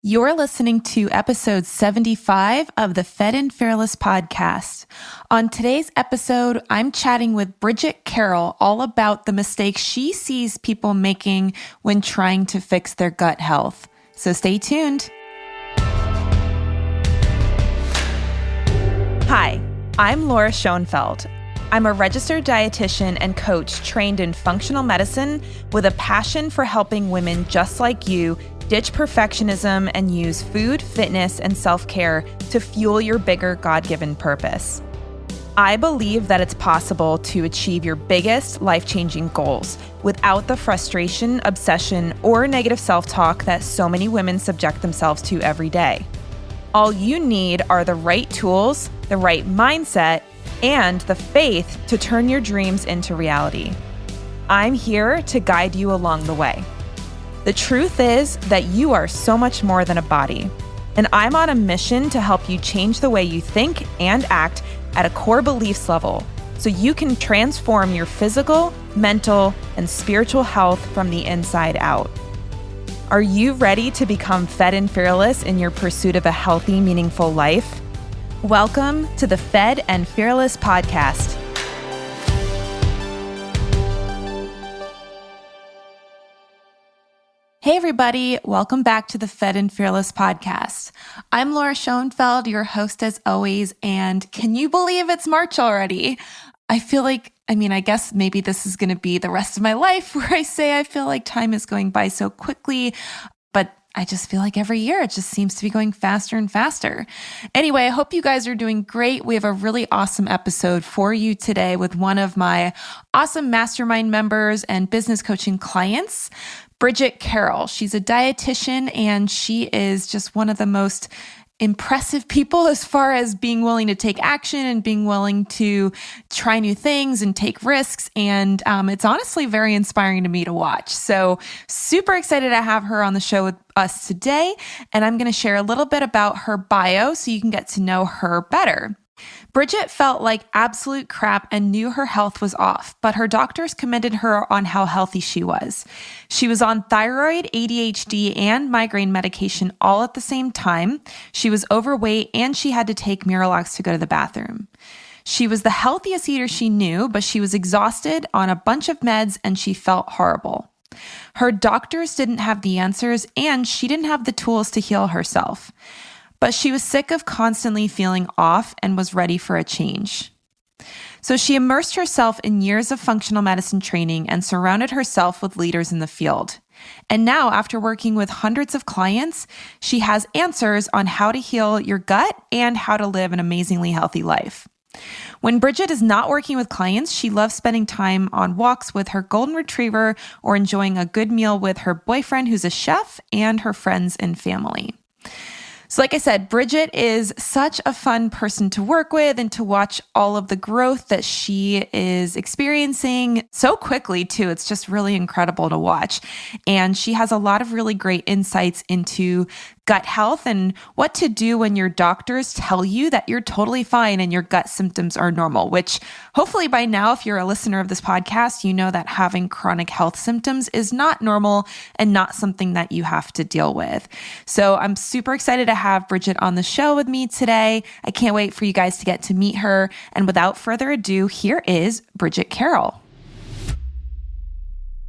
You're listening to episode 75 of the Fed and Fearless podcast. On today's episode, I'm chatting with Bridgitte Carroll all about the mistakes she sees people making when trying to fix their gut health. So stay tuned. Hi, I'm Laura Schoenfeld. I'm a registered dietitian and coach trained in functional medicine with a passion for helping women just like you ditch perfectionism and use food, fitness, and self-care to fuel your bigger God-given purpose. I believe that it's possible to achieve your biggest life-changing goals without the frustration, obsession, or negative self-talk that so many women subject themselves to every day. All you need are the right tools, the right mindset, and the faith to turn your dreams into reality. I'm here to guide you along the way. The truth is that you are so much more than a body, and I'm on a mission to help you change the way you think and act at a core beliefs level so you can transform your physical, mental, and spiritual health from the inside out. Are you ready to become fed and fearless in your pursuit of a healthy, meaningful life? Welcome to the Fed and Fearless podcast. Hey everybody, welcome back to the Fed and Fearless podcast. I'm Laura Schoenfeld, your host as always, and can you believe it's March already? I feel like, I guess maybe this is going to be the rest of my life where I say I feel like time is going by so quickly, but I just feel like every year it just seems to be going faster and faster. Anyway, I hope you guys are doing great. We have a really awesome episode for you today with one of my awesome mastermind members and business coaching clients, Bridgitte Carroll. She's a dietitian and she is just one of the most impressive people as far as being willing to take action and being willing to try new things and take risks. And it's honestly very inspiring to me to watch. So super excited to have her on the show with us today. And I'm going to share a little bit about her bio so you can get to know her better. Bridgitte felt like absolute crap and knew her health was off, but her doctors commended her on how healthy she was. She was on thyroid, ADHD, and migraine medication all at the same time. She was overweight and she had to take Miralax to go to the bathroom. She was the healthiest eater she knew, but she was exhausted on a bunch of meds and she felt horrible. Her doctors didn't have the answers and she didn't have the tools to heal herself. But she was sick of constantly feeling off and was ready for a change. So she immersed herself in years of functional medicine training and surrounded herself with leaders in the field. And now, after working with hundreds of clients, she has answers on how to heal your gut and how to live an amazingly healthy life. When Bridgitte is not working with clients, she loves spending time on walks with her golden retriever or enjoying a good meal with her boyfriend, who's a chef, and her friends and family. So like I said, Bridgitte is such a fun person to work with and to watch all of the growth that she is experiencing so quickly too. It's just really incredible to watch. And she has a lot of really great insights into gut health and what to do when your doctors tell you that you're totally fine and your gut symptoms are normal, which hopefully by now, if you're a listener of this podcast, you know that having chronic health symptoms is not normal and not something that you have to deal with. So I'm super excited to have Bridgitte on the show with me today. I can't wait for you guys to get to meet her. And without further ado, here is Bridgitte Carroll.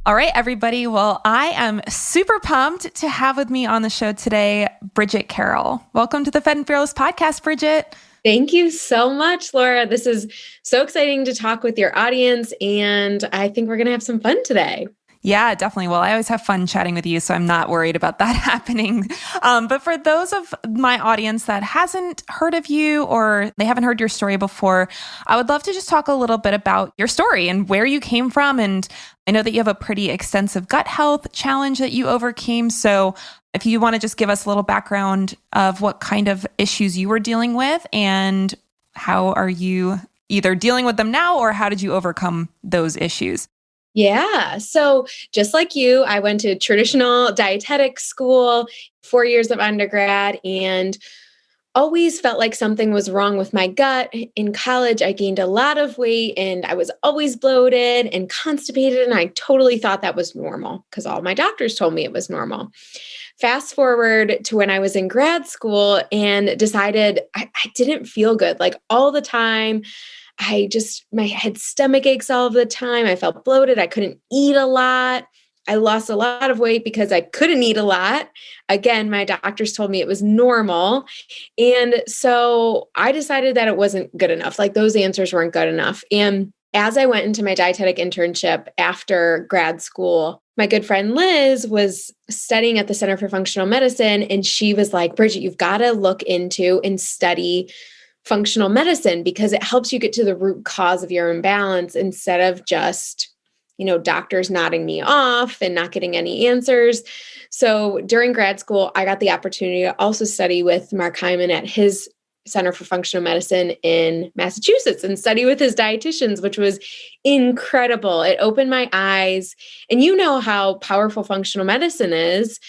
All right, everybody. Well, I am super pumped to have with me on the show today, Bridgitte Carroll. Welcome to the Fed and Fearless podcast, Bridgitte. Thank you so much, Laura. This is so exciting to talk with your audience, and I think we're going to have some fun today. Yeah, definitely. Well, I always have fun chatting with you, so I'm not worried about that happening. But for those of my audience that hasn't heard of you or they haven't heard your story before, I would love to just talk a little bit about your story and where you came from. And I know that you have a pretty extensive gut health challenge that you overcame. So if you want to just give us a little background of what kind of issues you were dealing with and how are you either dealing with them now or how did you overcome those issues? Yeah. So just like you, I went to traditional dietetic school, 4 years of undergrad, and always felt like something was wrong with my gut. In college, I gained a lot of weight and I was always bloated and constipated. And I totally thought that was normal because all my doctors told me it was normal. Fast forward to when I was in grad school and decided I didn't feel good like all the time. My had stomach aches all the time. I felt bloated. I couldn't eat a lot. I lost a lot of weight because I couldn't eat a lot. Again, my doctors told me it was normal. And so I decided that it wasn't good enough. Like those answers weren't good enough. And as I went into my dietetic internship after grad school, my good friend Liz was studying at the Center for Functional Medicine. And she was like, Bridgitte, you've got to look into and study functional medicine because it helps you get to the root cause of your imbalance instead of just doctors nodding me off and not getting any answers. So during grad school, I got the opportunity to also study with Mark Hyman at his Center for Functional Medicine in Massachusetts and study with his dietitians, which was incredible. It opened my eyes. And you know how powerful functional medicine is.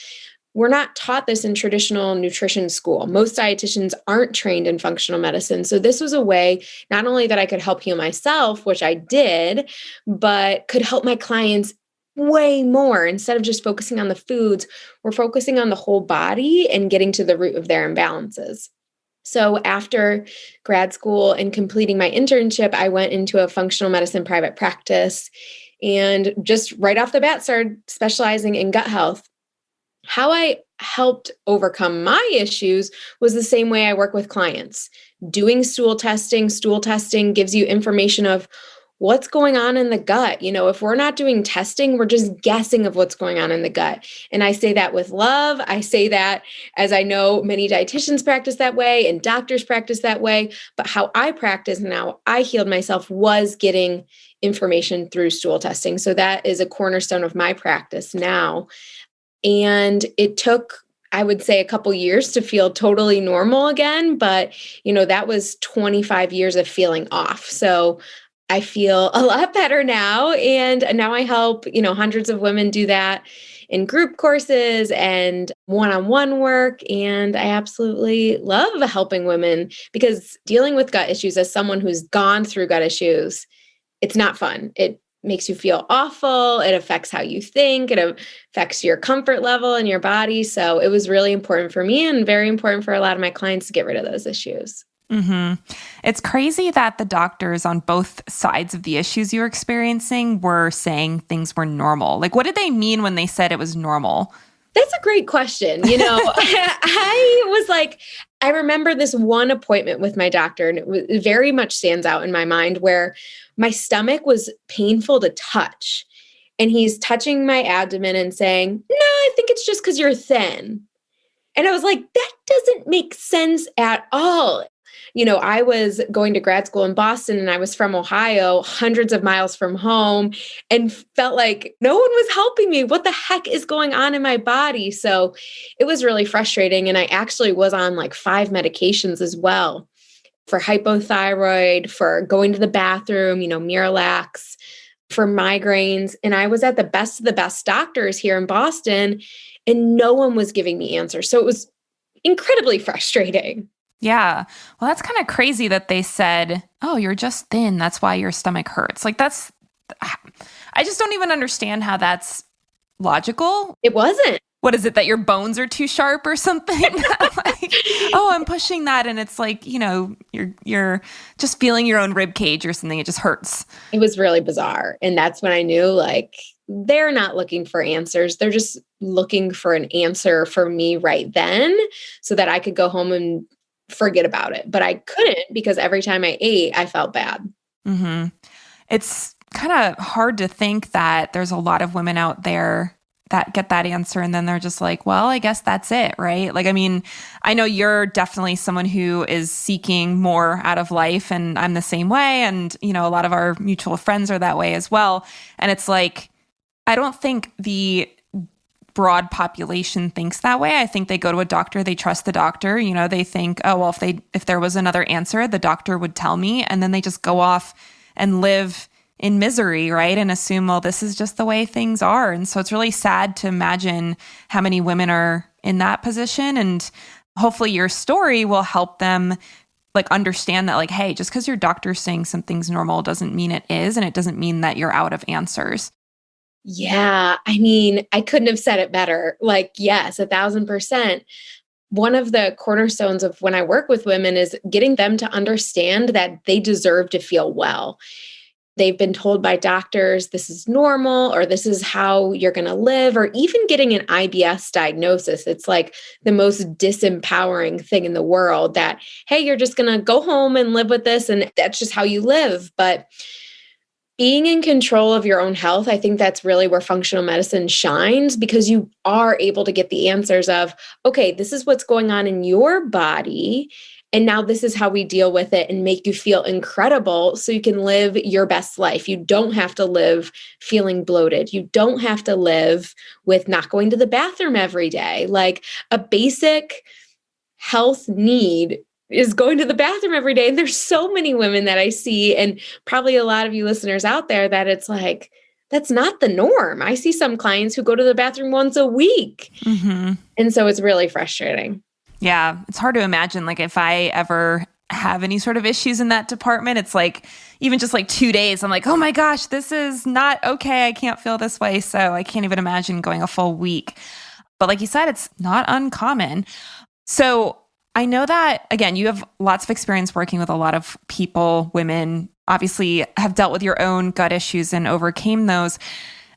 We're not taught this in traditional nutrition school. Most dietitians aren't trained in functional medicine. So this was a way not only that I could help heal myself, which I did, but could help my clients way more. Instead of just focusing on the foods, we're focusing on the whole body and getting to the root of their imbalances. So after grad school and completing my internship, I went into a functional medicine private practice and just right off the bat started specializing in gut health. How I helped overcome my issues was the same way I work with clients. Doing stool testing. Stool testing gives you information of what's going on in the gut. If we're not doing testing, we're just guessing of what's going on in the gut. And I say that with love. I say that as I know many dietitians practice that way and doctors practice that way. But how I practice and how I healed myself was getting information through stool testing. So that is a cornerstone of my practice now. And it took, I would say, a couple years to feel totally normal again. But, that was 25 years of feeling off. So I feel a lot better now. And now I help, hundreds of women do that in group courses and one-on-one work. And I absolutely love helping women because dealing with gut issues as someone who's gone through gut issues, it's not fun. It makes you feel awful. It affects how you think. It affects your comfort level in your body. So it was really important for me and very important for a lot of my clients to get rid of those issues. Mm-hmm. It's crazy that the doctors on both sides of the issues you were experiencing were saying things were normal. Like, what did they mean when they said it was normal? That's a great question. I was like, I remember this one appointment with my doctor, and it very much stands out in my mind where my stomach was painful to touch. And he's touching my abdomen and saying, no, I think it's just because you're thin. And I was like, that doesn't make sense at all. I was going to grad school in Boston and I was from Ohio, hundreds of miles from home, and felt like no one was helping me. What the heck is going on in my body? So it was really frustrating. And I actually was on like 5 medications as well for hypothyroid, for going to the bathroom, Miralax, for migraines. And I was at the best of the best doctors here in Boston, and no one was giving me answers. So it was incredibly frustrating. Yeah. Well, that's kind of crazy that they said, oh, you're just thin. That's why your stomach hurts. Like I just don't even understand how that's logical. It wasn't. What is it, that your bones are too sharp or something? Like, oh, I'm pushing that. And it's like, you're just feeling your own rib cage or something. It just hurts. It was really bizarre. And that's when I knew like, they're not looking for answers. They're just looking for an answer for me right then so that I could go home and forget about it. But I couldn't because every time I ate, I felt bad. Mm-hmm. It's kind of hard to think that there's a lot of women out there that get that answer and then they're just like, well, I guess that's it, right? Like, I mean, I know you're definitely someone who is seeking more out of life, and I'm the same way. And, a lot of our mutual friends are that way as well. And it's like, I don't think the broad population thinks that way. I think they go to a doctor, they trust the doctor, they think, oh, well, if there was another answer, the doctor would tell me. And then they just go off and live in misery, right? And assume, well, this is just the way things are. And so it's really sad to imagine how many women are in that position. And hopefully your story will help them like understand that like, hey, just because your doctor's saying something's normal doesn't mean it is, and it doesn't mean that you're out of answers. Yeah. I mean, I couldn't have said it better. Like, yes, 1,000%. One of the cornerstones of when I work with women is getting them to understand that they deserve to feel well. They've been told by doctors, this is normal, or this is how you're going to live, or even getting an IBS diagnosis. It's like the most disempowering thing in the world that, hey, you're just going to go home and live with this, and that's just how you live. But being in control of your own health, I think that's really where functional medicine shines, because you are able to get the answers of, okay, this is what's going on in your body. And now this is how we deal with it and make you feel incredible so you can live your best life. You don't have to live feeling bloated. You don't have to live with not going to the bathroom every day. Like a basic health need is going to the bathroom every day. And there's so many women that I see, and probably a lot of you listeners out there, that it's like, that's not the norm. I see some clients who go to the bathroom once a week. Mm-hmm. And so it's really frustrating. Yeah. It's hard to imagine, like, if I ever have any sort of issues in that department, it's like, even just like 2 days, I'm like, oh my gosh, this is not okay. I can't feel this way. So I can't even imagine going a full week. But like you said, it's not uncommon. So I know that, again, you have lots of experience working with a lot of people, women, obviously have dealt with your own gut issues and overcame those.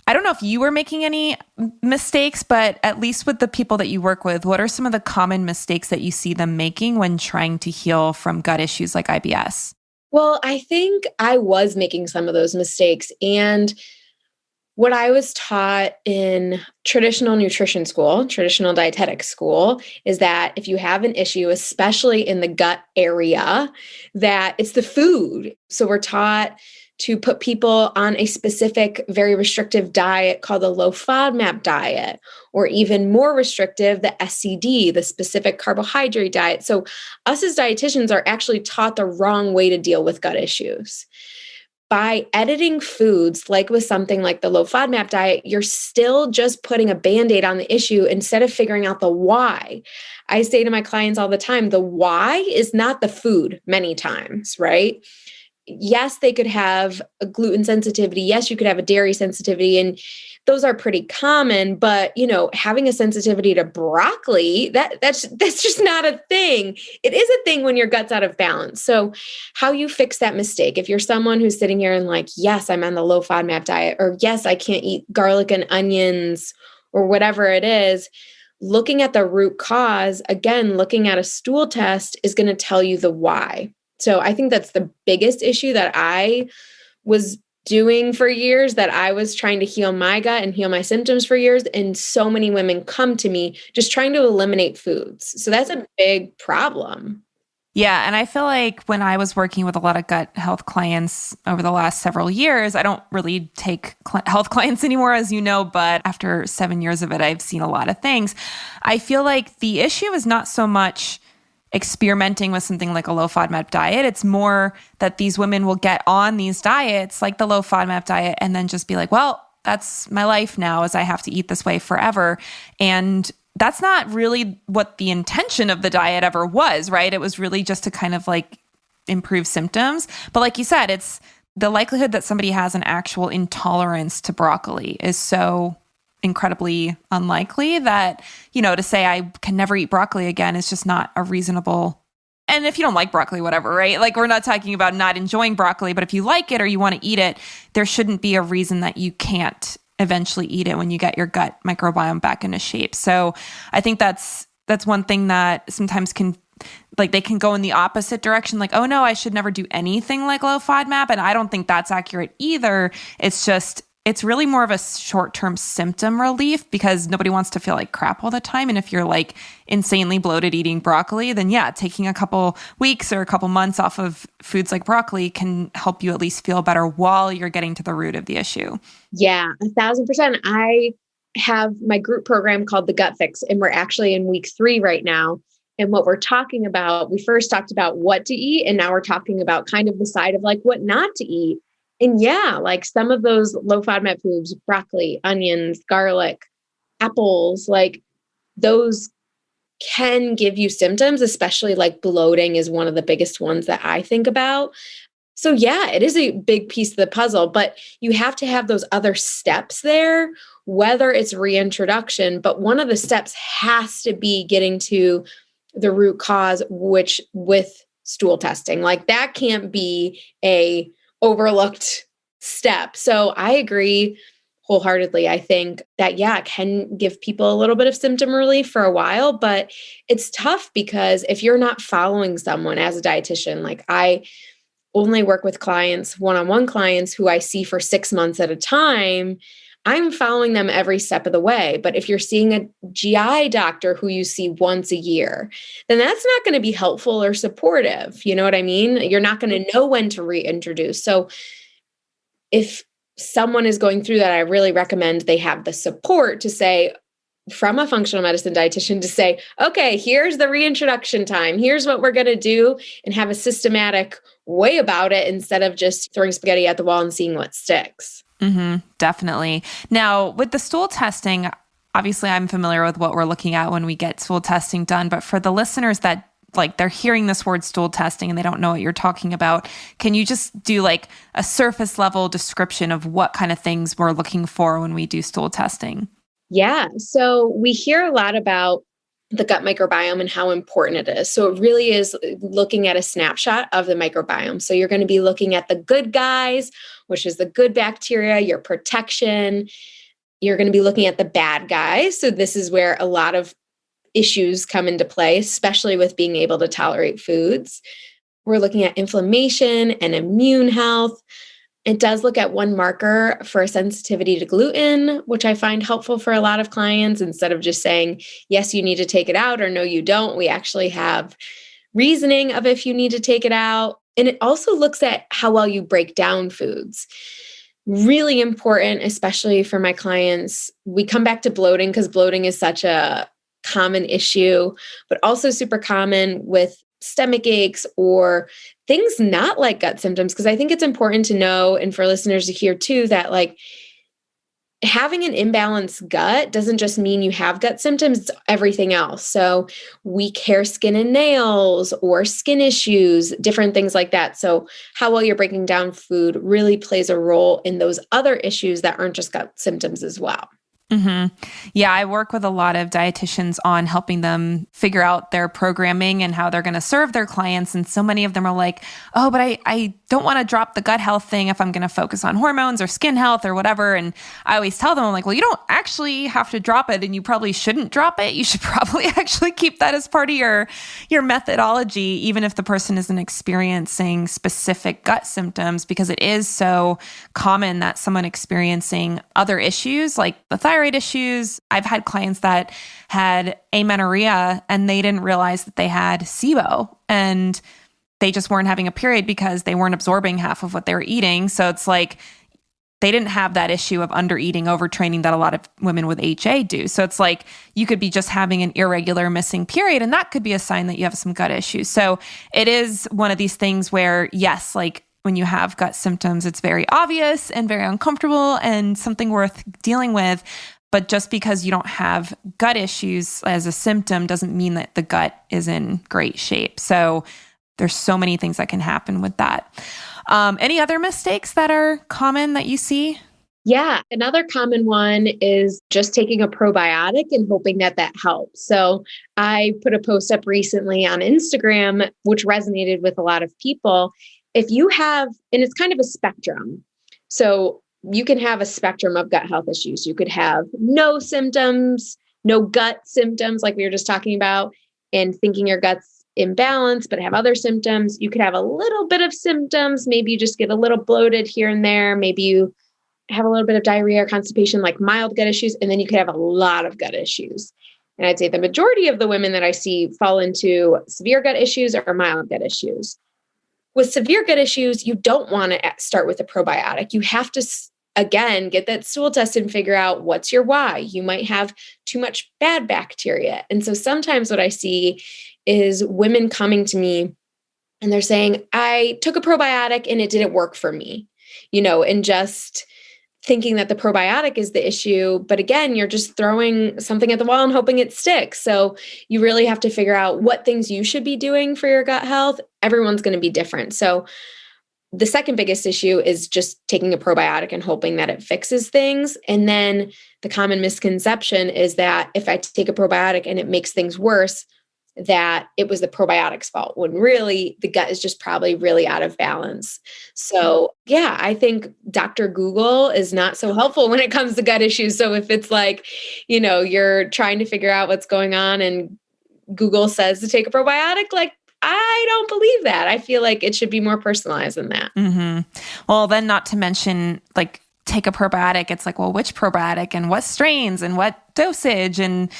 I don't know if you were making any mistakes, but at least with the people that you work with, what are some of the common mistakes that you see them making when trying to heal from gut issues like IBS? Well, I think I was making some of those mistakes. And what I was taught in traditional nutrition school, traditional dietetic school, is that if you have an issue, especially in the gut area, that it's the food. So we're taught to put people on a specific, very restrictive diet called the low FODMAP diet, or even more restrictive, the SCD, the specific carbohydrate diet. So us as dietitians are actually taught the wrong way to deal with gut issues. By editing foods, like with something like the low FODMAP diet, you're still just putting a Band-Aid on the issue instead of figuring out the why. I say to my clients all the time, the why is not the food many times, right? Yes, they could have a gluten sensitivity. Yes, you could have a dairy sensitivity, and those are pretty common, but having a sensitivity to broccoli, that's just not a thing. It is a thing when your gut's out of balance. So how you fix that mistake, if you're someone who's sitting here and like, yes, I'm on the low FODMAP diet, or yes, I can't eat garlic and onions, or whatever it is, looking at the root cause, again, looking at a stool test is going to tell you the why. So I think that's the biggest issue that I was doing for years, that I was trying to heal my gut and heal my symptoms for years. And so many women come to me just trying to eliminate foods. So that's a big problem. Yeah. And I feel like when I was working with a lot of gut health clients over the last several years, I don't really take health clients anymore, as you know, but after 7 years of it, I've seen a lot of things. I feel like the issue is not so much experimenting with something like a low FODMAP diet. It's more that these women will get on these diets like the low FODMAP diet and then just be like, well, that's my life now, as I have to eat this way forever. And that's not really what the intention of the diet ever was, right? It was really just to kind of like improve symptoms. But like you said, it's the likelihood that somebody has an actual intolerance to broccoli is so incredibly unlikely that, to say I can never eat broccoli again is just not a reasonable. And if you don't like broccoli, whatever, right? Like, we're not talking about not enjoying broccoli, but if you like it or you want to eat it, there shouldn't be a reason that you can't eventually eat it when you get your gut microbiome back into shape. So I think that's one thing that sometimes can, like, they can go in the opposite direction. Like, oh no, I should never do anything like low FODMAP. And I don't think that's accurate either. It's really more of a short-term symptom relief because nobody wants to feel like crap all the time. And if you're like insanely bloated eating broccoli, then yeah, taking a couple weeks or a couple months off of foods like broccoli can help you at least feel better while you're getting to the root of the issue. Yeah, 1,000%. I have my group program called The Gut Fix, and we're actually in week 3 right now. And what we're talking about, we first talked about what to eat, and now we're talking about kind of the side of like what not to eat. And yeah, like some of those low FODMAP foods, broccoli, onions, garlic, apples, like those can give you symptoms, especially like bloating is one of the biggest ones that I think about. So yeah, it is a big piece of the puzzle, but you have to have those other steps there, whether it's reintroduction, but one of the steps has to be getting to the root cause, which with stool testing, like that can't be a overlooked step. So I agree wholeheartedly. I think that, yeah, it can give people a little bit of symptom relief for a while, but it's tough because if you're not following someone as a dietitian, like I only work with clients, one-on-one clients who I see for 6 months at a time, I'm following them every step of the way. But if you're seeing a GI doctor who you see once a year, then that's not going to be helpful or supportive. You know what I mean? You're not going to know when to reintroduce. So if someone is going through that, I really recommend they have the support to say, from a functional medicine dietitian, to say, okay, here's the reintroduction time. Here's what we're going to do, and have a systematic way about it instead of just throwing spaghetti at the wall and seeing what sticks. Definitely. Now, with the stool testing, obviously I'm familiar with what we're looking at when we get stool testing done, but for the listeners that like they're hearing this word stool testing and they don't know what you're talking about, can you just do like a surface level description of what kind of things we're looking for when we do stool testing? Yeah. So we hear a lot about the gut microbiome and how important it is. So it really is looking at a snapshot of the microbiome. So you're going to be looking at the good guys, which is the good bacteria, your protection. You're going to be looking at the bad guys. So this is where a lot of issues come into play, especially with being able to tolerate foods. We're looking at inflammation and immune health. It does look at one marker for sensitivity to gluten, which I find helpful for a lot of clients. Instead of just saying, yes, you need to take it out, or no, you don't, we actually have reasoning of if you need to take it out. And it also looks at how well you break down foods. Really important, especially for my clients. We come back to bloating because bloating is such a common issue, but also super common with stomach aches or things not like gut symptoms. Because I think it's important to know, and for listeners to hear too, that like having an imbalanced gut doesn't just mean you have gut symptoms, it's everything else. So weak hair, skin, and nails, or skin issues, different things like that. So how well you're breaking down food really plays a role in those other issues that aren't just gut symptoms as well. Yeah, I work with a lot of dietitians on helping them figure out their programming and how they're going to serve their clients. And so many of them are like, oh, but I don't want to drop the gut health thing if I'm going to focus on hormones or skin health or whatever. And I always tell them, I'm like, well, you don't actually have to drop it, and you probably shouldn't drop it. You should probably actually keep that as part of your methodology, even if the person isn't experiencing specific gut symptoms, because it is so common that someone experiencing other issues like the thyroid issues. I've had clients that had amenorrhea and they didn't realize that they had SIBO, and they just weren't having a period because they weren't absorbing half of what they were eating. So it's like they didn't have that issue of undereating, overtraining that a lot of women with HA do. So it's like you could be just having an irregular missing period, and that could be a sign that you have some gut issues. So it is one of these things where, yes, like when you have gut symptoms, it's very obvious and very uncomfortable and something worth dealing with. But just because you don't have gut issues as a symptom doesn't mean that the gut is in great shape. So there's so many things that can happen with that. Any other mistakes that are common that you see? Yeah. Another common one is just taking a probiotic and hoping that that helps. So I put a post up recently on Instagram, which resonated with a lot of people. If you have, and it's kind of a spectrum. So you can have a spectrum of gut health issues. You could have no symptoms, no gut symptoms, like we were just talking about, and thinking your gut's imbalanced, but have other symptoms. You could have a little bit of symptoms. Maybe you just get a little bloated here and there. Maybe you have a little bit of diarrhea or constipation, like mild gut issues. And then you could have a lot of gut issues. And I'd say the majority of the women that I see fall into severe gut issues or mild gut issues. With severe gut issues, you don't want to start with a probiotic. You have to, again, get that stool test and figure out what's your why. You might have too much bad bacteria. And so sometimes what I see is women coming to me and they're saying, I took a probiotic and it didn't work for me, and just thinking that the probiotic is the issue. But again, you're just throwing something at the wall and hoping it sticks. So you really have to figure out what things you should be doing for your gut health. Everyone's going to be different. So the second biggest issue is just taking a probiotic and hoping that it fixes things. And then the common misconception is that if I take a probiotic and it makes things worse, that it was the probiotic's fault, when really the gut is just probably really out of balance. So yeah, I think Dr. Google is not so helpful when it comes to gut issues. So if it's like, you're trying to figure out what's going on and Google says to take a probiotic, like, I don't believe that. I feel like it should be more personalized than that. Mm-hmm. Well, then not to mention like take a probiotic. It's like, well, which probiotic and what strains and what dosage? And,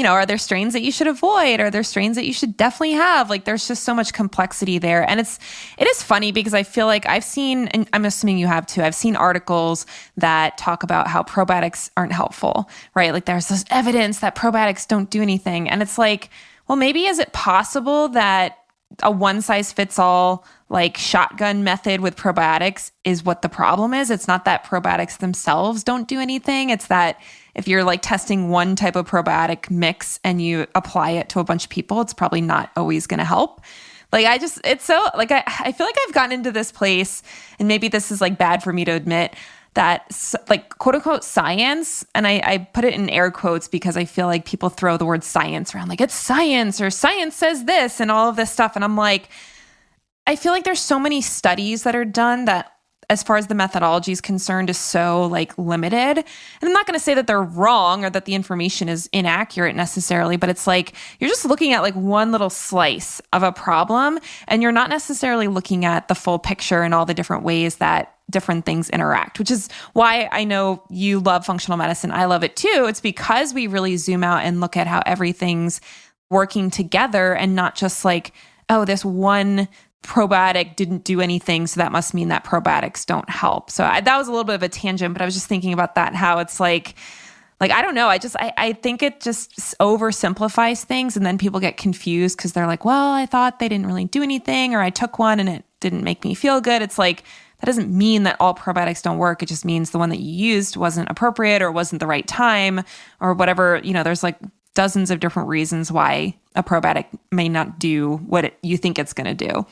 are there strains that you should avoid? Are there strains that you should definitely have? Like there's just so much complexity there. And it is funny because I feel like I've seen, and I'm assuming you have too, I've seen articles that talk about how probiotics aren't helpful, right? Like there's this evidence that probiotics don't do anything. And it's like, well, maybe is it possible that a one size fits all like shotgun method with probiotics is what the problem is? It's not that probiotics themselves don't do anything. It's that if you're like testing one type of probiotic mix and you apply it to a bunch of people, it's probably not always going to help. Like it's so like, I feel like I've gotten into this place, and maybe this is like bad for me to admit, that like quote unquote science, and I put it in air quotes because I feel like people throw the word science around, like it's science or science says this and all of this stuff. And I'm like, I feel like there's so many studies that are done that as far as the methodology is concerned is so like limited. And I'm not going to say that they're wrong or that the information is inaccurate necessarily, but it's like you're just looking at like one little slice of a problem and you're not necessarily looking at the full picture and all the different ways that different things interact, which is why I know you love functional medicine. I love it too. It's because we really zoom out and look at how everything's working together and not just like, oh, this one probiotic didn't do anything, so that must mean that probiotics don't help. So that was a little bit of a tangent, but I was just thinking about that, how it's like, I don't know. I think it just oversimplifies things, and then people get confused because they're like, well, I thought they didn't really do anything, or I took one and it didn't make me feel good. It's like, that doesn't mean that all probiotics don't work. It just means the one that you used wasn't appropriate or wasn't the right time or whatever. There's like dozens of different reasons why a probiotic may not do what you think it's going to do.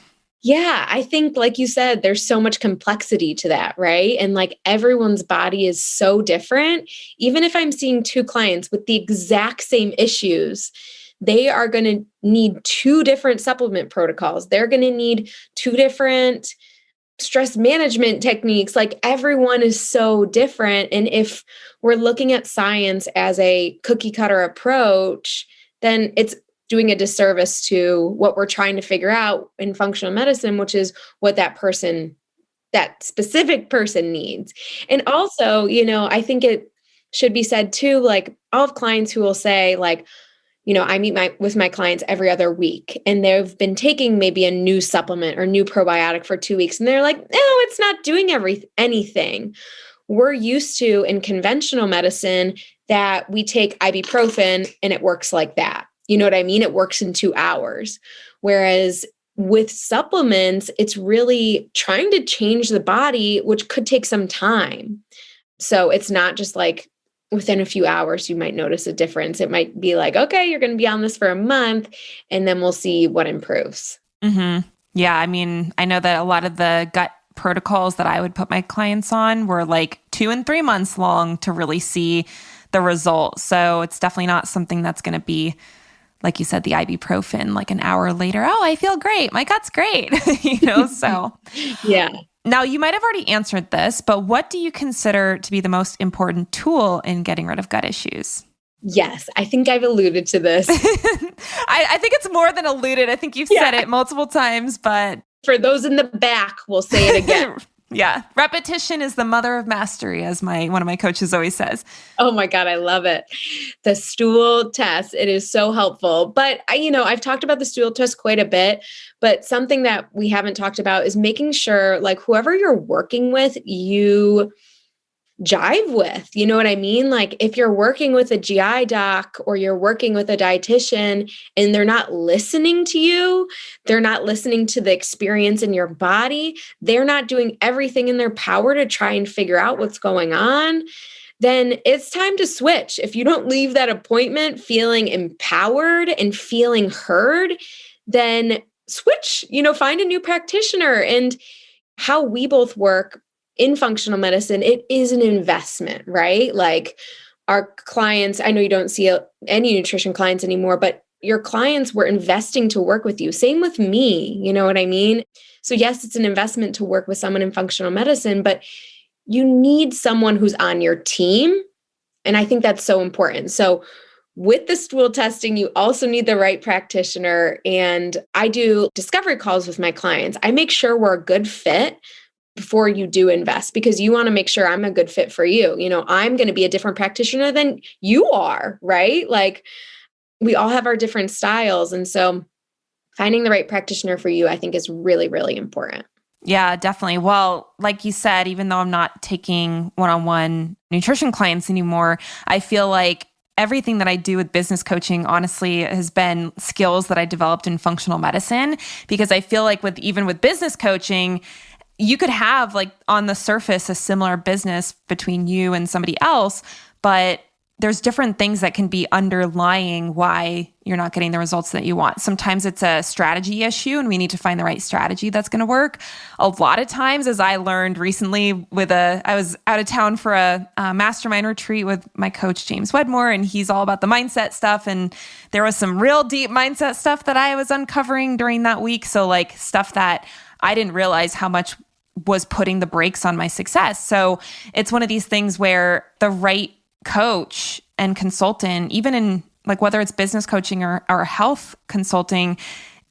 Yeah, I think, like you said, there's so much complexity to that, right? And like everyone's body is so different. Even if I'm seeing two clients with the exact same issues, they are going to need two different supplement protocols. They're going to need two different stress management techniques. Like everyone is so different. And if we're looking at science as a cookie cutter approach, then it's doing a disservice to what we're trying to figure out in functional medicine, which is what that specific person needs. And also, I think it should be said too, like I'll have clients who will say like, I meet with my clients every other week and they've been taking maybe a new supplement or new probiotic for 2 weeks. And they're like, no, it's not doing anything. We're used to in conventional medicine that we take ibuprofen and it works like that. You know what I mean? It works in 2 hours. Whereas with supplements, it's really trying to change the body, which could take some time. So it's not just like within a few hours, you might notice a difference. It might be like, okay, you're going to be on this for a month and then we'll see what improves. Mm-hmm. Yeah. I mean, I know that a lot of the gut protocols that I would put my clients on were like 2 and 3 months long to really see the result. So it's definitely not something that's going to be, like you said, the ibuprofen, like an hour later, oh, I feel great. My gut's great. So yeah. Now you might have already answered this, but what do you consider to be the most important tool in getting rid of gut issues? Yes, I think I've alluded to this. I think it's more than alluded. I think you've said it multiple times, but for those in the back, we'll say it again. Yeah. Repetition is the mother of mastery, as one of my coaches always says. Oh my God, I love it. The stool test, it is so helpful. But I've talked about the stool test quite a bit, but something that we haven't talked about is making sure like whoever you're working with, you jive with. You know what I mean? Like if you're working with a GI doc or you're working with a dietitian and they're not listening to you, they're not listening to the experience in your body, they're not doing everything in their power to try and figure out what's going on, then it's time to switch. If you don't leave that appointment feeling empowered and feeling heard, then switch, find a new practitioner. And how we both work in functional medicine, it is an investment, right? Like our clients, I know you don't see any nutrition clients anymore, but your clients were investing to work with you. Same with me, you know what I mean? So yes, it's an investment to work with someone in functional medicine, but you need someone who's on your team. And I think that's so important. So with the stool testing, you also need the right practitioner. And I do discovery calls with my clients. I make sure we're a good fit before you do invest, because you want to make sure I'm a good fit for you. I'm going to be a different practitioner than you are, right? Like we all have our different styles. And so finding the right practitioner for you, I think is really, really important. Yeah, definitely. Well, like you said, even though I'm not taking one-on-one nutrition clients anymore, I feel like everything that I do with business coaching, honestly, has been skills that I developed in functional medicine, because I feel like even with business coaching, you could have like on the surface a similar business between you and somebody else, but there's different things that can be underlying why you're not getting the results that you want. Sometimes it's a strategy issue and we need to find the right strategy that's going to work. A lot of times, as I learned recently I was out of town for a mastermind retreat with my coach, James Wedmore, and he's all about the mindset stuff. And there was some real deep mindset stuff that I was uncovering during that week. So like stuff that I didn't realize how much was putting the brakes on my success. So it's one of these things where the right coach and consultant, even in like whether it's business coaching or health consulting,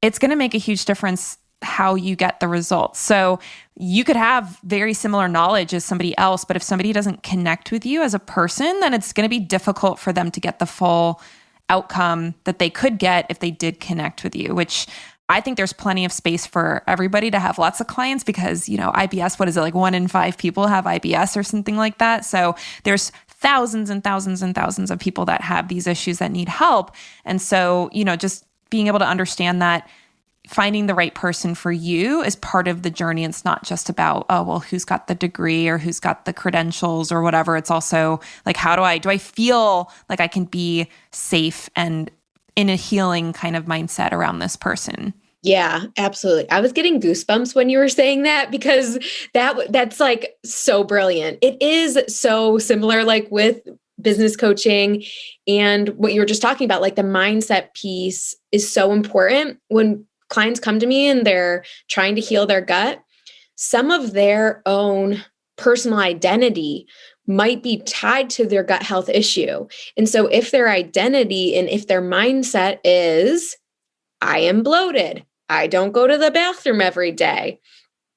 it's going to make a huge difference how you get the results. So you could have very similar knowledge as somebody else, but if somebody doesn't connect with you as a person, then it's going to be difficult for them to get the full outcome that they could get if they did connect with you, which I think there's plenty of space for everybody to have lots of clients because, IBS, what is it? Like 1 in 5 people have IBS or something like that. So there's thousands and thousands and thousands of people that have these issues that need help. And so, just being able to understand that finding the right person for you is part of the journey. It's not just about, oh, well, who's got the degree or who's got the credentials or whatever. It's also like, do I feel like I can be safe and in a healing kind of mindset around this person? Yeah, absolutely. I was getting goosebumps when you were saying that because that's like so brilliant. It is so similar like with business coaching and what you were just talking about, like the mindset piece is so important. When clients come to me and they're trying to heal their gut, some of their own personal identity might be tied to their gut health issue. And so if their identity and if their mindset is, I am bloated, I don't go to the bathroom every day,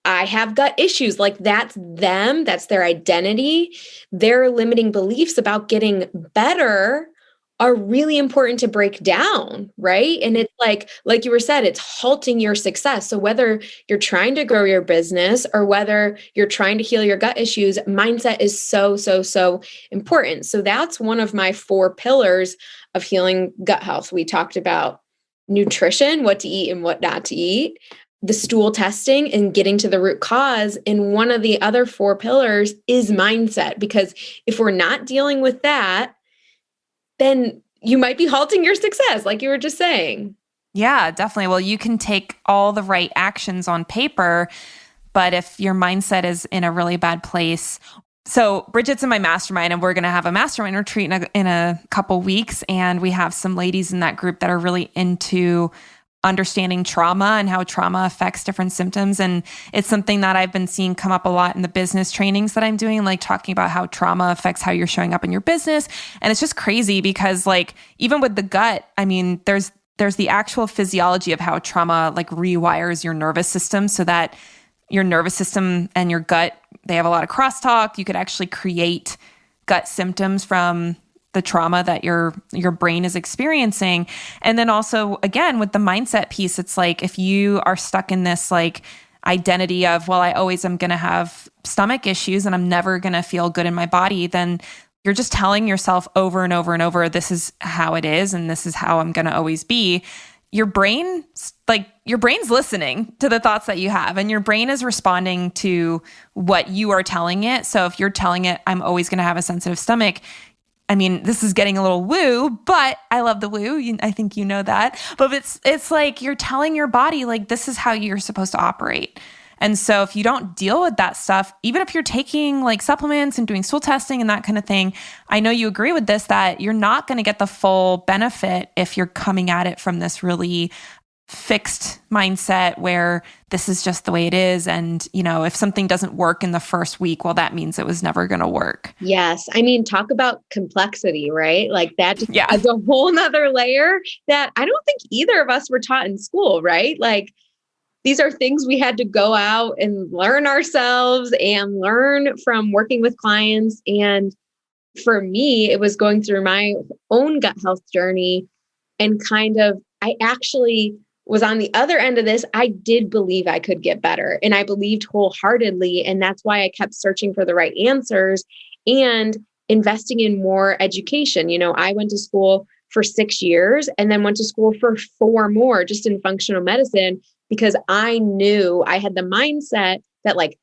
I have gut issues, like that's them, that's their identity, their limiting beliefs about getting better are really important to break down, right? And it's like you were said, it's halting your success. So whether you're trying to grow your business or whether you're trying to heal your gut issues, mindset is so, so, so important. So that's one of my 4 pillars of healing gut health. We talked about nutrition, what to eat and what not to eat, the stool testing and getting to the root cause. And one of the other 4 pillars is mindset, because if we're not dealing with that, then you might be halting your success, like you were just saying. Yeah, definitely. Well, you can take all the right actions on paper, but if your mindset is in a really bad place. So Bridgette's in my mastermind and we're going to have a mastermind retreat in a couple weeks. And we have some ladies in that group that are really into understanding trauma and how trauma affects different symptoms. And it's something that I've been seeing come up a lot in the business trainings that I'm doing, like talking about how trauma affects how you're showing up in your business. And it's just crazy because like, even with the gut, I mean, there's the actual physiology of how trauma like rewires your nervous system so that your nervous system and your gut, they have a lot of crosstalk. You could actually create gut symptoms from the trauma that your brain is experiencing. And then also, again, with the mindset piece, it's like if you are stuck in this like, identity of, well, I always am going to have stomach issues and I'm never going to feel good in my body, then you're just telling yourself over and over and over, this is how it is and this is how I'm going to always be. Your brain's listening to the thoughts that you have, and your brain is responding to what you are telling it. So if you're telling it, I'm always going to have a sensitive stomach, I mean, this is getting a little woo, but I love the woo. I think you know that. But it's like you're telling your body, like, this is how you're supposed to operate. And so if you don't deal with that stuff, even if you're taking like supplements and doing stool testing and that kind of thing, I know you agree with this, that you're not going to get the full benefit if you're coming at it from this really fixed mindset where this is just the way it is. And, if something doesn't work in the first week, well, that means it was never going to work. Yes. I mean, talk about complexity, right? Like that just adds a whole nother layer that I don't think either of us were taught in school, right? Like these are things we had to go out and learn ourselves and learn from working with clients. And for me, it was going through my own gut health journey and I actually was on the other end of this. I did believe I could get better, and I believed wholeheartedly. And that's why I kept searching for the right answers and investing in more education. I went to school for 6 years and then went to school for 4 more just in functional medicine, because I knew I had the mindset that like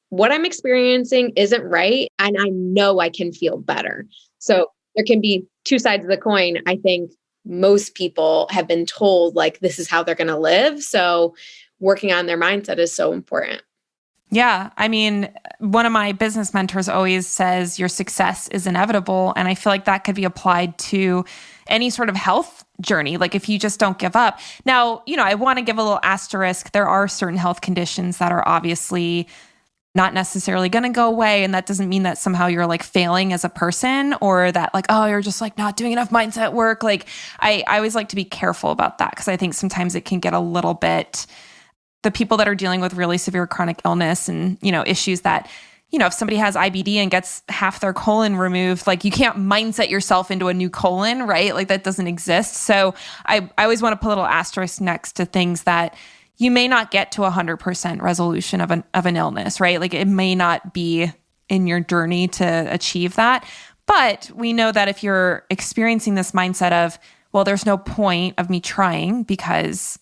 what I'm experiencing isn't right. And I know I can feel better. So there can be 2 sides of the coin. I think most people have been told like, this is how they're going to live. So working on their mindset is so important. Yeah. I mean, one of my business mentors always says your success is inevitable. And I feel like that could be applied to any sort of health journey. Like if you just don't give up. Now, I want to give a little asterisk. There are certain health conditions that are obviously not necessarily going to go away. And that doesn't mean that somehow you're like failing as a person, or that like, oh, you're just like not doing enough mindset work. Like I always like to be careful about that, because I think sometimes it can get a little bit, the people that are dealing with really severe chronic illness and, issues that, if somebody has IBD and gets half their colon removed, like you can't mindset yourself into a new colon, right? Like that doesn't exist. So I always want to put a little asterisk next to things that you may not get to 100% resolution of an illness, right? Like it may not be in your journey to achieve that. But we know that if you're experiencing this mindset of, well, there's no point of me trying because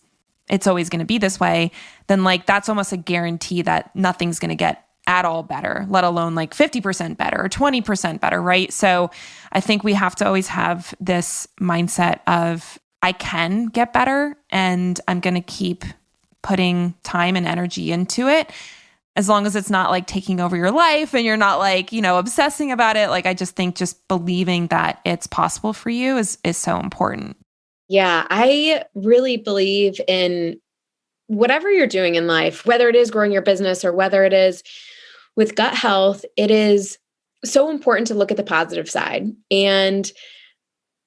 it's always going to be this way, then like that's almost a guarantee that nothing's going to get at all better, let alone like 50% better or 20% better, right? So I think we have to always have this mindset of I can get better and I'm going to keep putting time and energy into it, as long as it's not like taking over your life and you're not like, obsessing about it. Like, I just think just believing that it's possible for you is so important. Yeah, I really believe in whatever you're doing in life, whether it is growing your business or whether it is with gut health, it is so important to look at the positive side. And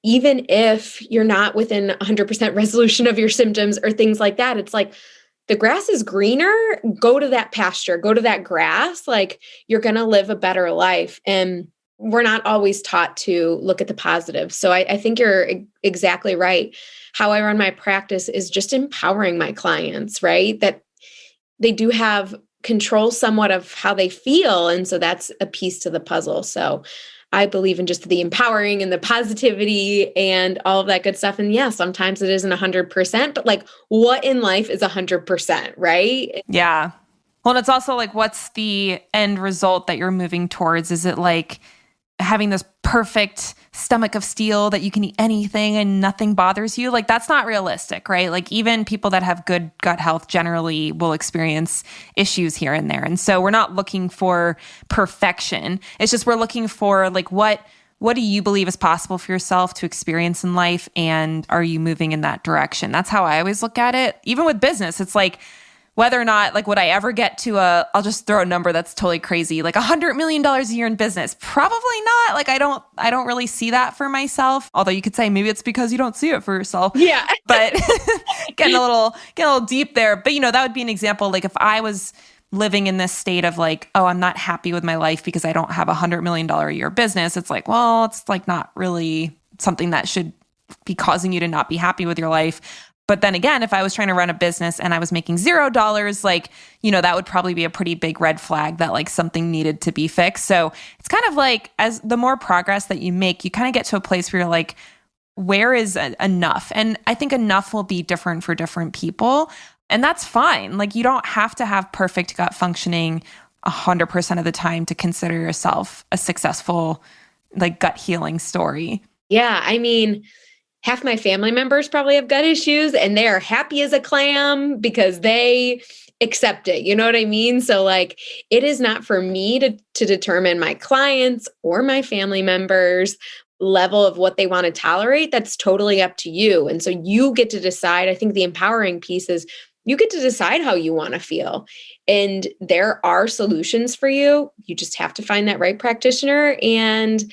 even if you're not within 100% resolution of your symptoms or things like that, it's like the grass is greener. Go to that pasture, go to that grass. Like you're going to live a better life. And we're not always taught to look at the positive. So I think you're exactly right. How I run my practice is just empowering my clients, right? That they do have control somewhat of how they feel. And so that's a piece to the puzzle. So I believe in just the empowering and the positivity and all of that good stuff. And yeah, sometimes it isn't 100%, but like what in life is 100%, right? Yeah. Well, and it's also like, what's the end result that you're moving towards? Is it like having this perfect stomach of steel that you can eat anything and nothing bothers you? Like that's not realistic, right? Like even people that have good gut health generally will experience issues here and there. And so we're not looking for perfection. It's just, we're looking for like, what do you believe is possible for yourself to experience in life? And are you moving in that direction? That's how I always look at it. Even with business, it's like, whether or not, like, would I ever get to I'll just throw a number that's totally crazy, like $100 million a year in business? Probably not. Like, I don't really see that for myself. Although you could say maybe it's because you don't see it for yourself. Yeah. But getting a little deep there. But, that would be an example. Like if I was living in this state of like, oh, I'm not happy with my life because I don't have $100 million a year business. It's like, well, it's like not really something that should be causing you to not be happy with your life. But then again, if I was trying to run a business and I was making $0, like, that would probably be a pretty big red flag that like something needed to be fixed. So it's kind of like as the more progress that you make, you kind of get to a place where you're like, where is enough? And I think enough will be different for different people. And that's fine. Like you don't have to have perfect gut functioning 100% of the time to consider yourself a successful like gut healing story. Yeah. I mean, half my family members probably have gut issues and they are happy as a clam because they accept it. You know what I mean? So like, it is not for me to determine my clients or my family members' level of what they want to tolerate. That's totally up to you. And so you get to decide. I think the empowering piece is you get to decide how you want to feel. And there are solutions for you. You just have to find that right practitioner and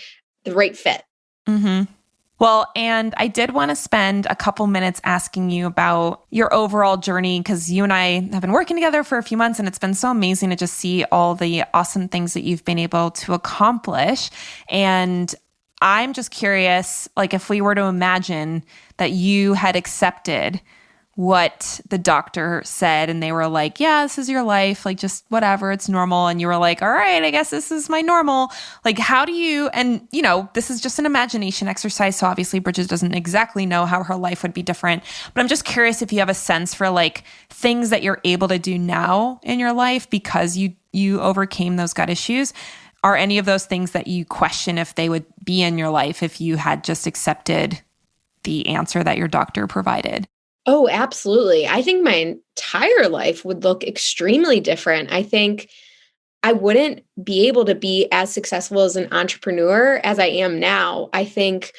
the right fit. Mm-hmm. Well, and I did want to spend a couple minutes asking you about your overall journey because you and I have been working together for a few months and it's been so amazing to just see all the awesome things that you've been able to accomplish. And I'm just curious, like if we were to imagine that you had accepted what the doctor said and they were like, yeah, this is your life, like just whatever, it's normal. And you were like, all right, I guess this is my normal. Like, how do you, and this is just an imagination exercise. So obviously Bridgitte doesn't exactly know how her life would be different, but I'm just curious if you have a sense for like things that you're able to do now in your life because you overcame those gut issues. Are any of those things that you question if they would be in your life if you had just accepted the answer that your doctor provided? Oh, absolutely. I think my entire life would look extremely different. I think I wouldn't be able to be as successful as an entrepreneur as I am now. I think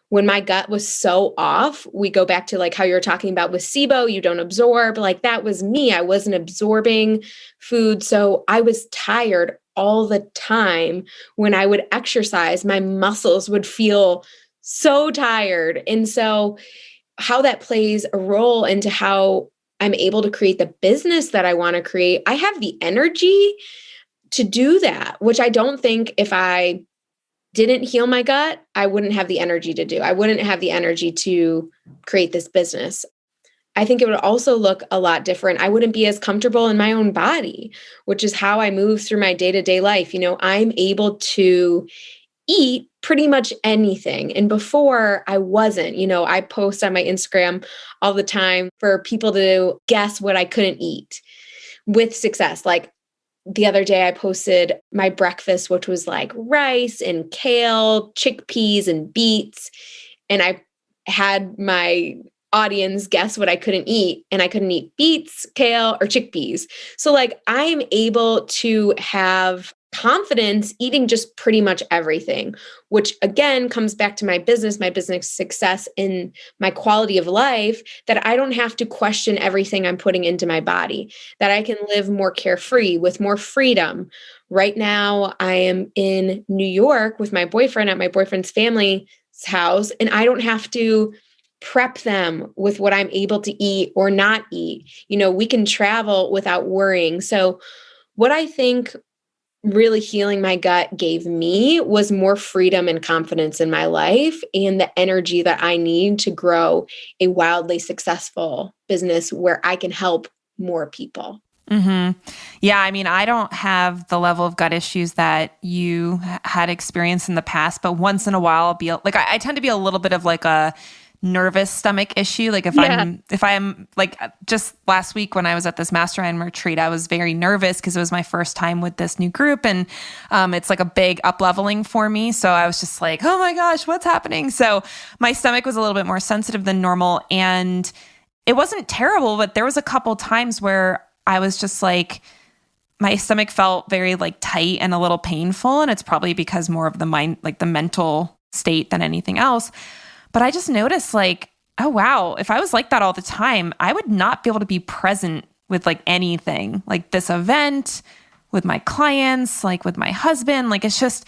when my gut was so off, we go back to like how you're talking about with SIBO, you don't absorb, like that was me. I wasn't absorbing food. So I was tired all the time. When I would exercise, my muscles would feel so tired. And so how that plays a role into how I'm able to create the business that I want to create. I have the energy to do that, which I don't think if I didn't heal my gut, I wouldn't have the energy to do. I wouldn't have the energy to create this business. I think it would also look a lot different. I wouldn't be as comfortable in my own body, which is how I move through my day-to-day life. I'm able to eat pretty much anything. And before I wasn't, I post on my Instagram all the time for people to guess what I couldn't eat with success. Like the other day I posted my breakfast, which was like rice and kale, chickpeas and beets. And I had my audience guess what I couldn't eat. And I couldn't eat beets, kale, or chickpeas. So like I'm able to have confidence eating just pretty much everything, which again comes back to my business success, and my quality of life, that I don't have to question everything I'm putting into my body, that I can live more carefree with more freedom. Right now, I am in New York with my boyfriend at my boyfriend's family's house, and I don't have to prep them with what I'm able to eat or not eat. We can travel without worrying. So what I think really healing my gut gave me was more freedom and confidence in my life and the energy that I need to grow a wildly successful business where I can help more people. Mm-hmm. Yeah. I mean, I don't have the level of gut issues that you had experienced in the past, but once in a while I'll be like, I tend to be a little bit of like a nervous stomach issue. Like if I'm like just last week when I was at this mastermind retreat, I was very nervous because it was my first time with this new group. And it's like a big up leveling for me. So I was just like, oh my gosh, what's happening? So my stomach was a little bit more sensitive than normal. And it wasn't terrible, but there was a couple times where I was just like, my stomach felt very like tight and a little painful. And it's probably because more of the mind, like the mental state than anything else. But I just noticed like, oh, wow, if I was like that all the time, I would not be able to be present with like anything, like this event, with my clients, like with my husband. Like it's just,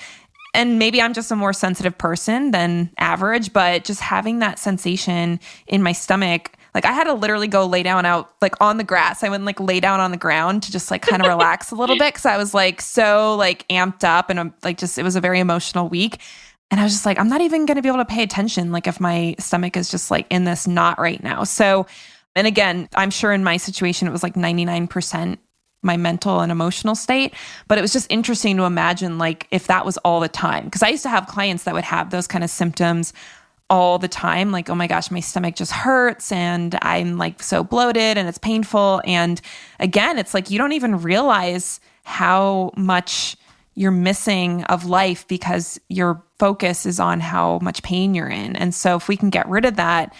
and maybe I'm just a more sensitive person than average, but just having that sensation in my stomach, like I had to literally go lay down out like on the grass. I went like lay down on the ground to just like kind of relax a little bit because I was like so like amped up and I'm like just, it was a very emotional week. And I was just like, I'm not even going to be able to pay attention, like if my stomach is just like in this knot right now. So And again, I'm sure in my situation, it was like 99% my mental and emotional state. But it was just interesting to imagine like if that was all the time. Because I used to have clients that would have those kind of symptoms all the time. Like, oh my gosh, my stomach just hurts and I'm like so bloated and it's painful. And again, it's like you don't even realize how much you're missing of life because your focus is on how much pain you're in. And so if we can get rid of that,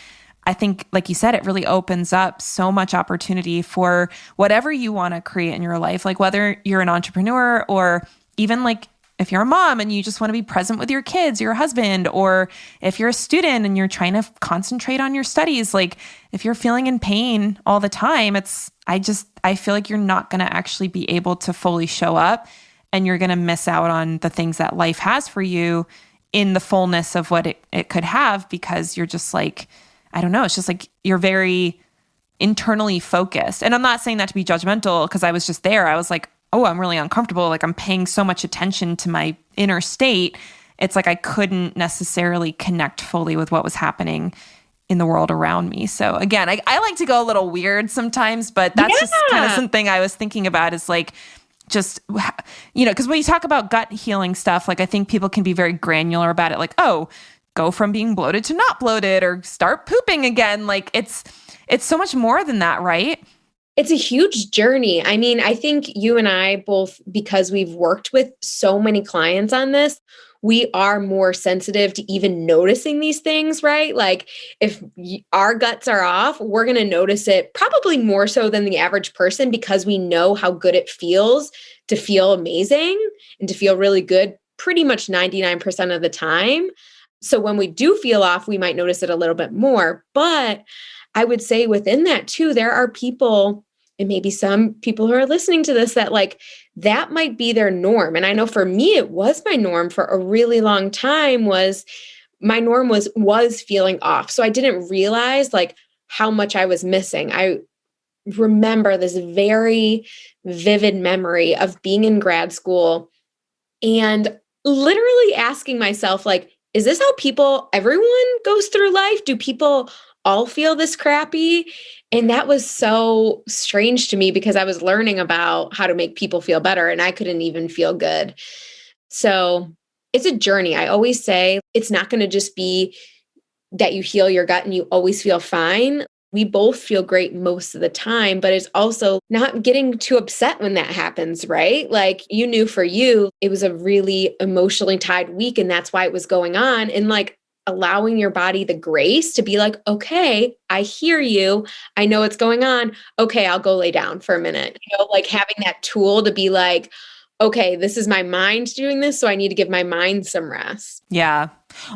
I think, like you said, it really opens up so much opportunity for whatever you want to create in your life. Like whether you're an entrepreneur or even like if you're a mom and you just want to be present with your kids, your husband, or if you're a student and you're trying to concentrate on your studies, like if you're feeling in pain all the time, I feel like you're not going to actually be able to fully show up and you're going to miss out on the things that life has for you in the fullness of what it could have because you're just like, I don't know. It's just like you're very internally focused. And I'm not saying that to be judgmental because I was just there. I was like, oh, I'm really uncomfortable. Like I'm paying so much attention to my inner state. It's like I couldn't necessarily connect fully with what was happening in the world around me. So again, I like to go a little weird sometimes, but that's just kind of something I was thinking about is like, just, because when you talk about gut healing stuff, like I think people can be very granular about it. Like, oh, go from being bloated to not bloated or start pooping again. Like it's so much more than that, right? It's a huge journey. I mean, I think you and I both, because we've worked with so many clients on this, we are more sensitive to even noticing these things, right? Like if our guts are off, we're going to notice it probably more so than the average person because we know how good it feels to feel amazing and to feel really good pretty much 99% of the time. So when we do feel off, we might notice it a little bit more. But I would say within that too, there are people, and maybe some people who are listening to this, that like that might be their norm. And I know for me, it was my norm for a really long time. My norm was feeling off. So I didn't realize like how much I was missing. I remember this very vivid memory of being in grad school and literally asking myself, like, is this how everyone goes through life? Do people all feel this crappy? And that was so strange to me because I was learning about how to make people feel better and I couldn't even feel good. So it's a journey. I always say it's not going to just be that you heal your gut and you always feel fine. We both feel great most of the time, but it's also not getting too upset when that happens, right? Like you knew for you, it was a really emotionally tied week and that's why it was going on. And like allowing your body the grace to be like, okay, I hear you. I know what's going on. Okay, I'll go lay down for a minute. Like having that tool to be like, okay, this is my mind doing this. So I need to give my mind some rest. Yeah.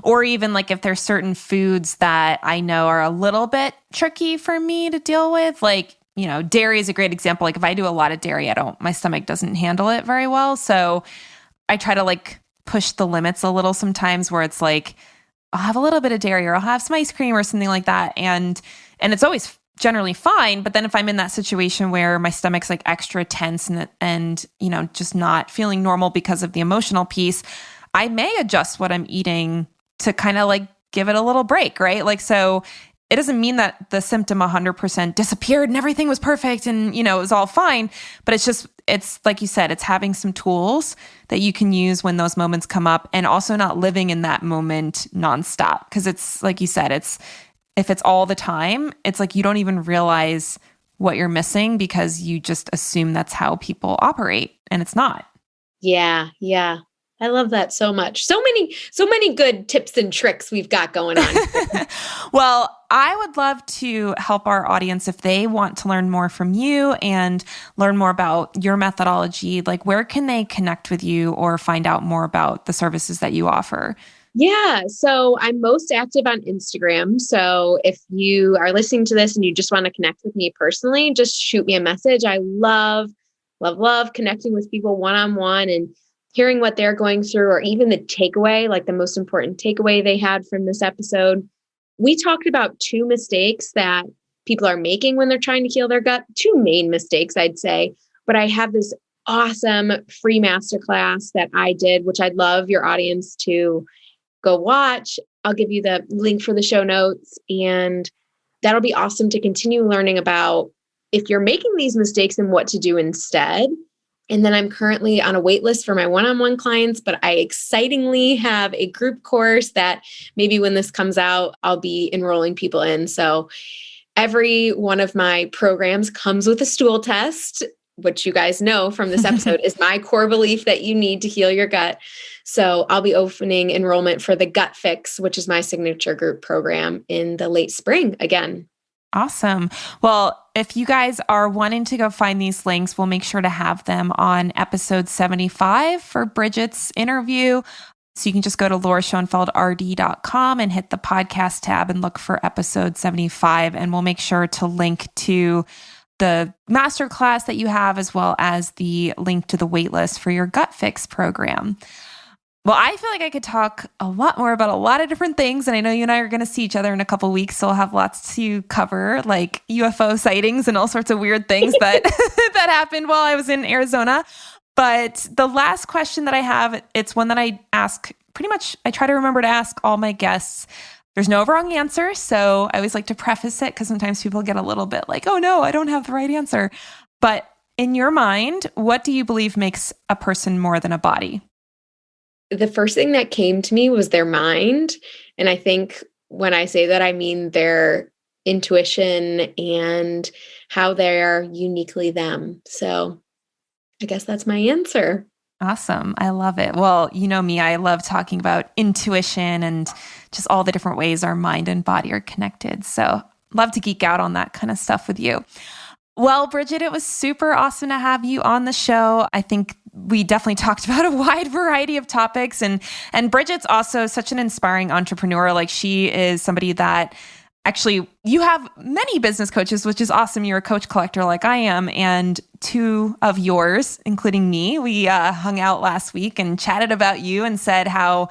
Or even like if there's certain foods that I know are a little bit tricky for me to deal with, like, dairy is a great example. Like if I do a lot of dairy, my stomach doesn't handle it very well. So I try to like push the limits a little sometimes where it's like, I'll have a little bit of dairy or I'll have some ice cream or something like that. And it's always generally fine. But then if I'm in that situation where my stomach's like extra tense and just not feeling normal because of the emotional piece, I may adjust what I'm eating to kind of like give it a little break, right? Like, so it doesn't mean that the symptom 100% disappeared and everything was perfect and, it was all fine. But it's like you said, it's having some tools that you can use when those moments come up and also not living in that moment nonstop. Because it's like you said, if it's all the time, it's like you don't even realize what you're missing because you just assume that's how people operate and it's not. Yeah. Yeah. I love that so much. So many good tips and tricks we've got going on. Well, I would love to help our audience if they want to learn more from you and learn more about your methodology. Like, where can they connect with you or find out more about the services that you offer? Yeah. So I'm most active on Instagram. So if you are listening to this and you just want to connect with me personally, just shoot me a message. I love connecting with people one-on-one and hearing what they're going through, or even the takeaway, like the most important takeaway they had from this episode. We talked about 2 mistakes that people are making when they're trying to heal their gut, 2 main mistakes, I'd say. But I have this awesome free masterclass that I did, which I'd love your audience to go watch. I'll give you the link for the show notes. And that'll be awesome to continue learning about if you're making these mistakes and what to do instead. And then I'm currently on a wait list for my one-on-one clients, but I excitingly have a group course that maybe when this comes out, I'll be enrolling people in. So every one of my programs comes with a stool test, which you guys know from this episode is my core belief that you need to heal your gut. So I'll be opening enrollment for the Gut Fix, which is my signature group program, in the late spring again. Awesome. Well, if you guys are wanting to go find these links, we'll make sure to have them on episode 75 for Bridgitte's interview. So you can just go to lauraschoenfeldrd.com and hit the podcast tab and look for episode 75. And we'll make sure to link to the masterclass that you have, as well as the link to the waitlist for your Gut Fix program. Well, I feel like I could talk a lot more about a lot of different things. And I know you and I are going to see each other in a couple of weeks. So we'll have lots to cover, like UFO sightings and all sorts of weird things that, that happened while I was in Arizona. But the last question that I have, it's one that I ask pretty much, I try to remember to ask all my guests. There's no wrong answer. So I always like to preface it because sometimes people get a little bit like, oh no, I don't have the right answer. But in your mind, what do you believe makes a person more than a body? The first thing that came to me was their mind. And I think when I say that, I mean their intuition and how they're uniquely them. So I guess that's my answer. Awesome. I love it. Well, you know me, I love talking about intuition and just all the different ways our mind and body are connected. So love to geek out on that kind of stuff with you. Well, Bridgitte, it was super awesome to have you on the show. I think we definitely talked about a wide variety of topics, and Bridgitte's also such an inspiring entrepreneur. Like, she is somebody that actually, you have many business coaches, which is awesome. You're a coach collector like I am, and two of yours, including me, we hung out last week and chatted about you and said how,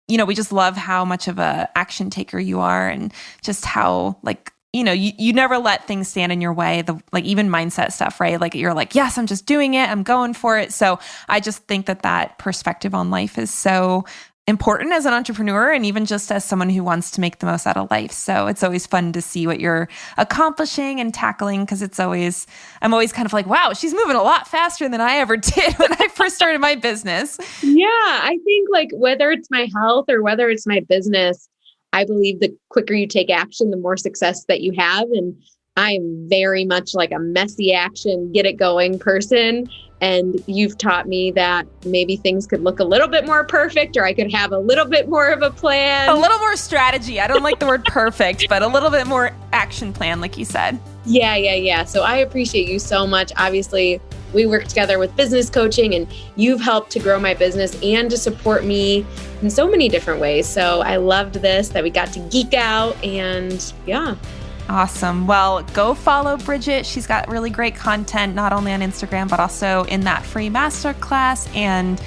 you know, we just love how much of a action taker you are, and just how, like, you know, you never let things stand in your way, like even mindset stuff, right? Like, you're like, yes, I'm just doing it. I'm going for it. So I just think that perspective on life is so important as an entrepreneur, and even just as someone who wants to make the most out of life. So it's always fun to see what you're accomplishing and tackling, because I'm always kind of like, wow, she's moving a lot faster than I ever did when I first started my business. Yeah, I think like whether it's my health or whether it's my business, I believe the quicker you take action, the more success that you have. And I'm very much like a messy action, get it going person. And you've taught me that maybe things could look a little bit more perfect, or I could have a little bit more of a plan. A little more strategy. I don't like the word perfect, but a little bit more action plan, like you said. Yeah. So I appreciate you so much. Obviously, we work together with business coaching, and you've helped to grow my business and to support me in so many different ways. So I loved this, that we got to geek out, and yeah. Awesome. Well, go follow Bridgitte. She's got really great content, not only on Instagram, but also in that free masterclass. And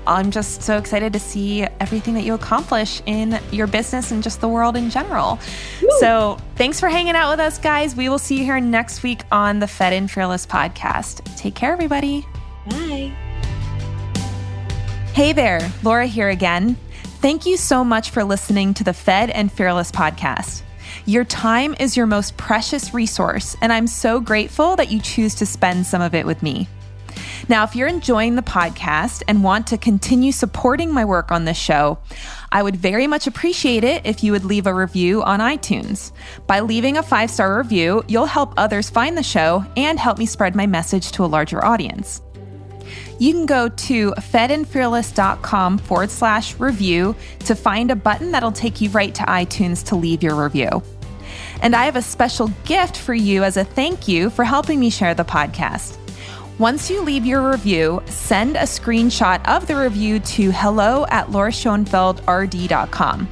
I'm just so excited to see everything that you accomplish in your business and just the world in general. Woo. So thanks for hanging out with us, guys. We will see you here next week on the Fed and Fearless podcast. Take care, everybody. Bye. Hey there, Laura here again. Thank you so much for listening to the Fed and Fearless podcast. Your time is your most precious resource, and I'm so grateful that you choose to spend some of it with me. Now, if you're enjoying the podcast and want to continue supporting my work on this show, I would very much appreciate it if you would leave a review on iTunes. By leaving a 5-star review, you'll help others find the show and help me spread my message to a larger audience. You can go to fedandfearless.com/review to find a button that'll take you right to iTunes to leave your review. And I have a special gift for you as a thank you for helping me share the podcast. Once you leave your review, send a screenshot of the review to hello@lauraschoenfeldrd.com.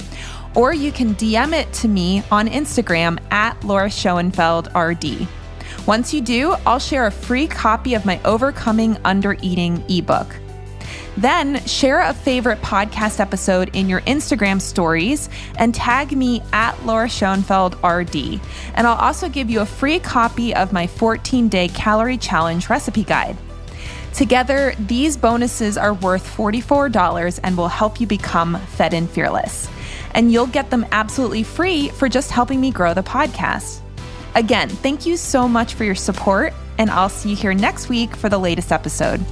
Or you can DM it to me on Instagram @lauraschoenfeldrd. Once you do, I'll share a free copy of my Overcoming Undereating ebook. Then share a favorite podcast episode in your Instagram stories and tag me @lauraschoenfeldrd. And I'll also give you a free copy of my 14-day calorie challenge recipe guide. Together, these bonuses are worth $44 and will help you become Fed and Fearless. And you'll get them absolutely free for just helping me grow the podcast. Again, thank you so much for your support, and I'll see you here next week for the latest episode.